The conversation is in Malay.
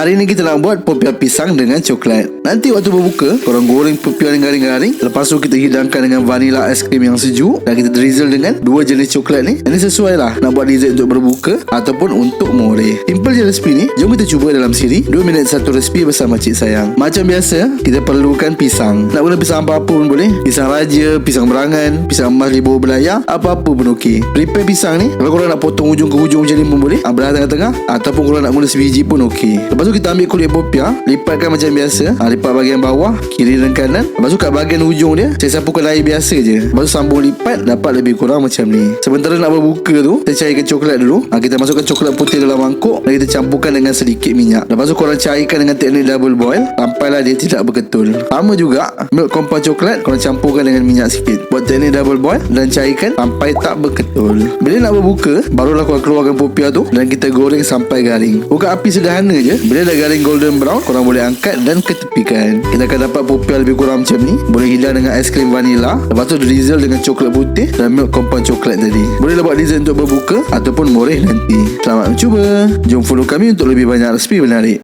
Hari ni kita nak buat popiah pisang dengan coklat. Nanti waktu berbuka, korang goreng popiah yang garing-garing. Lepas tu kita hidangkan dengan vanila aiskrim yang sejuk. Dan kita drizzle dengan 2 jenis coklat ni. Ini sesuai lah nak buat dessert untuk berbuka ataupun untuk more. Simple je resipi ni. Jom kita cuba dalam siri 2 minit satu resipi bersama Cik Sayang. Macam biasa, kita perlukan pisang. Nak guna pisang apa-apa pun boleh. Pisang raja, pisang berangan, pisang emas libur belayar, apa-apa pun okey. Prepare pisang ni. Kalau korang nak potong ujung ke ujung macam ni pun boleh, belah tengah-tengah. Ataupun korang nak guna sebiji pun okey. Lepas tu kita ambil kulit popiah, lipatkan macam biasa. Lipat bahagian bawah, kiri dan kanan. Lepas tu kat bahagian ujung dia, saya sapukan air biasa je. Lepas tu sambung lipat, dapat lebih kurang macam ni. Sementara nak berbuka tu, kita cairkan coklat dulu. Kita masukkan coklat putih dalam mangkuk dan kita campurkan dengan sedikit minyak. Lepas tu korang cairkan dengan teknik double boil sampailah dia tidak berketul. Sama juga, milk compound coklat korang campurkan dengan minyak sikit. Buat teknik double boil dan cairkan sampai tak berketul. Bila nak berbuka, barulah korang keluarkan popiah tu dan kita goreng sampai garing. Buka api sederhana je. Bila dah garing golden brown, korang boleh angkat dan ketepikan. Kita akan dapat popiah lebih kurang macam ni. Boleh hidang dengan aiskrim vanila. Lepas tu drizzle dengan coklat putih dan milk compound coklat tadi. Bolehlah buat dessert untuk berbuka ataupun moreh nanti. Selamat mencuba. Jom follow kami untuk lebih banyak resipi menarik.